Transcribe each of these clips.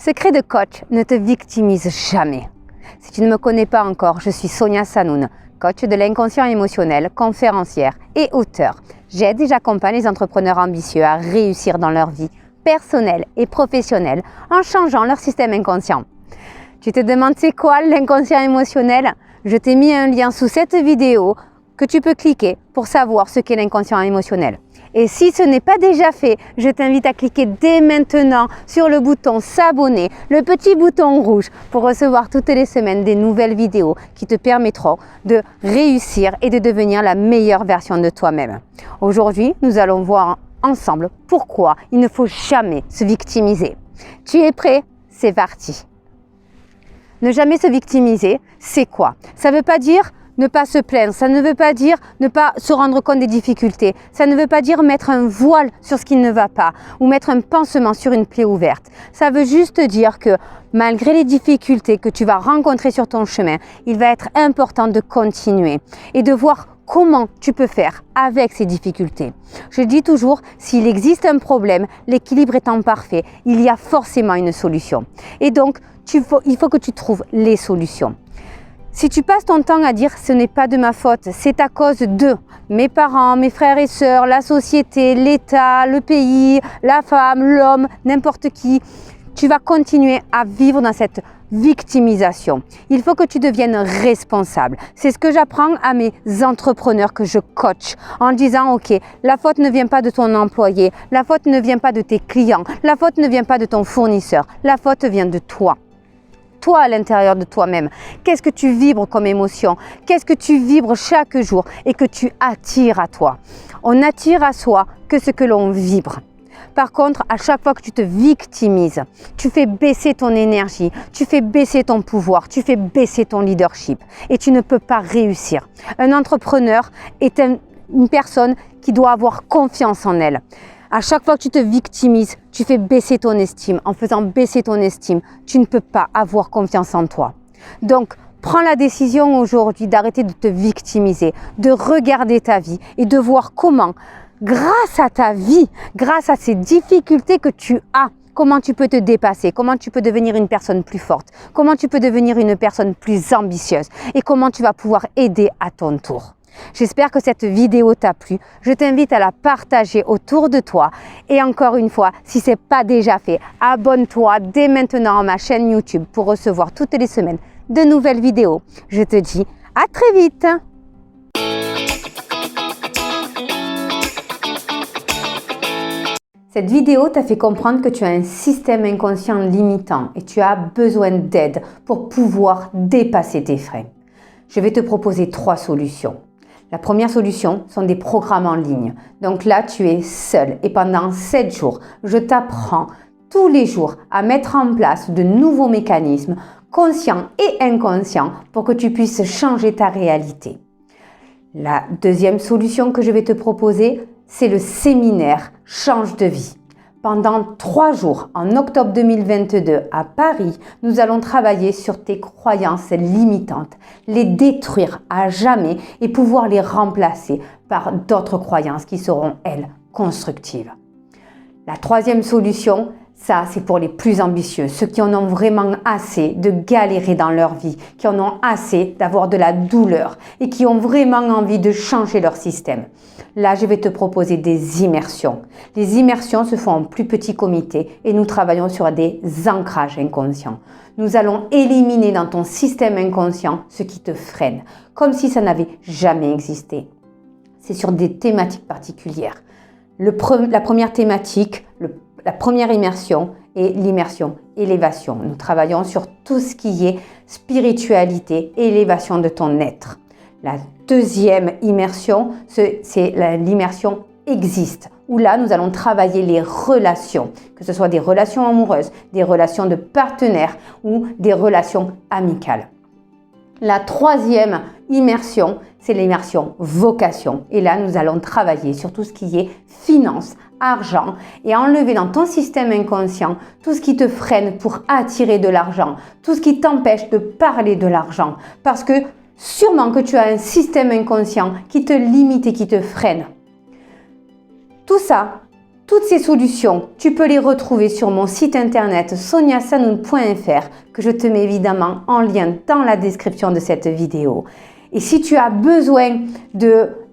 secret de coach, ne te victimise jamais. Si tu ne me connais pas encore, je suis Sonia Sanoun, coach de l'inconscient émotionnel, conférencière et auteure. J'aide et j'accompagne les entrepreneurs ambitieux à réussir dans leur vie personnelle et professionnelle en changeant leur système inconscient. Tu te demandes c'est quoi l'inconscient émotionnel? Je t'ai mis un lien sous cette vidéo que tu peux cliquer pour savoir ce qu'est l'inconscient émotionnel. Et si ce n'est pas déjà fait, je t'invite à cliquer dès maintenant sur le bouton s'abonner, le petit bouton rouge pour recevoir toutes les semaines des nouvelles vidéos qui te permettront de réussir et de devenir la meilleure version de toi-même. Aujourd'hui, nous allons voir ensemble pourquoi il ne faut jamais se victimiser. Tu es prêt? C'est parti! Ne jamais se victimiser, c'est quoi? Ça ne veut pas dire ne pas se plaindre, ça ne veut pas dire ne pas se rendre compte des difficultés, ça ne veut pas dire mettre un voile sur ce qui ne va pas ou mettre un pansement sur une plaie ouverte. Ça veut juste dire que malgré les difficultés que tu vas rencontrer sur ton chemin, il va être important de continuer et de voir comment tu peux faire avec ces difficultés. Je dis toujours, s'il existe un problème, l'équilibre étant parfait, il y a forcément une solution. Et donc, il faut que tu trouves les solutions. Si tu passes ton temps à dire ce n'est pas de ma faute, c'est à cause de mes parents, mes frères et sœurs, la société, l'État, le pays, la femme, l'homme, n'importe qui, tu vas continuer à vivre dans cette victimisation. Il faut que tu deviennes responsable. C'est ce que j'apprends à mes entrepreneurs que je coach en disant ok, la faute ne vient pas de ton employé, la faute ne vient pas de tes clients, la faute ne vient pas de ton fournisseur, la faute vient de toi. Toi à l'intérieur de toi-même, qu'est-ce que tu vibres comme émotion? Qu'est-ce que tu vibres chaque jour et que tu attires à toi? On attire à soi que ce que l'on vibre. Par contre, à chaque fois que tu te victimises, tu fais baisser ton énergie, tu fais baisser ton pouvoir, tu fais baisser ton leadership et tu ne peux pas réussir. Un entrepreneur est une personne qui doit avoir confiance en elle. À chaque fois que tu te victimises, tu fais baisser ton estime. En faisant baisser ton estime, tu ne peux pas avoir confiance en toi. Donc, prends la décision aujourd'hui d'arrêter de te victimiser, de regarder ta vie et de voir comment, grâce à ta vie, grâce à ces difficultés que tu as, comment tu peux te dépasser, comment tu peux devenir une personne plus forte, comment tu peux devenir une personne plus ambitieuse et comment tu vas pouvoir aider à ton tour. J'espère que cette vidéo t'a plu. Je t'invite à la partager autour de toi. Et encore une fois, si ce n'est pas déjà fait, abonne-toi dès maintenant à ma chaîne YouTube pour recevoir toutes les semaines de nouvelles vidéos. Je te dis à très vite! Cette vidéo t'a fait comprendre que tu as un système inconscient limitant et tu as besoin d'aide pour pouvoir dépasser tes freins. Je vais te proposer 3 solutions. La première solution sont des programmes en ligne. Donc là, tu es seul et pendant 7 jours, je t'apprends tous les jours à mettre en place de nouveaux mécanismes conscients et inconscients pour que tu puisses changer ta réalité. La deuxième solution que je vais te proposer, c'est le séminaire Change de vie. Pendant 3 jours, en octobre 2022, à Paris, nous allons travailler sur tes croyances limitantes, les détruire à jamais et pouvoir les remplacer par d'autres croyances qui seront, elles, constructives. La troisième solution, ça, c'est pour les plus ambitieux, ceux qui en ont vraiment assez de galérer dans leur vie, qui en ont assez d'avoir de la douleur et qui ont vraiment envie de changer leur système. Là, je vais te proposer des immersions. Les immersions se font en plus petit comité et nous travaillons sur des ancrages inconscients. Nous allons éliminer dans ton système inconscient ce qui te freine, comme si ça n'avait jamais existé. C'est sur des thématiques particulières. La première thématique, la première immersion est l'immersion élévation. Nous travaillons sur tout ce qui est spiritualité, élévation de ton être. La deuxième immersion, c'est l'immersion existe, où là, nous allons travailler les relations, que ce soit des relations amoureuses, des relations de partenaires ou des relations amicales. La troisième immersion, c'est l'immersion vocation. Et là, nous allons travailler sur tout ce qui est finance, argent et enlever dans ton système inconscient tout ce qui te freine pour attirer de l'argent, tout ce qui t'empêche de parler de l'argent. Parce que sûrement que tu as un système inconscient qui te limite et qui te freine. Tout ça, Toutes ces solutions, tu peux les retrouver sur mon site internet soniasanoun.fr que je te mets évidemment en lien dans la description de cette vidéo. Et si tu as besoin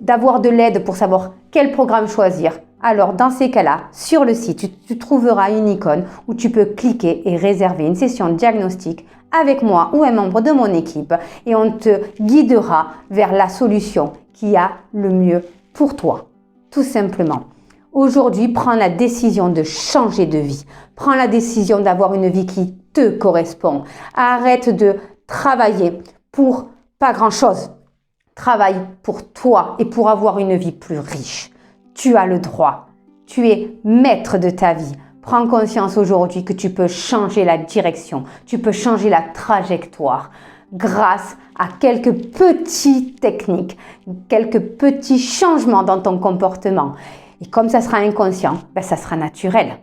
d'avoir de l'aide pour savoir quel programme choisir, alors dans ces cas-là, sur le site, tu trouveras une icône où tu peux cliquer et réserver une session diagnostic avec moi ou un membre de mon équipe et on te guidera vers la solution qui a le mieux pour toi, tout simplement. Aujourd'hui, prends la décision de changer de vie. Prends la décision d'avoir une vie qui te correspond. Arrête de travailler pour pas grand-chose. Travaille pour toi et pour avoir une vie plus riche. Tu as le droit. Tu es maître de ta vie. Prends conscience aujourd'hui que tu peux changer la direction. Tu peux changer la trajectoire grâce à quelques petites techniques, quelques petits changements dans ton comportement. Et comme ça sera inconscient, ça sera naturel.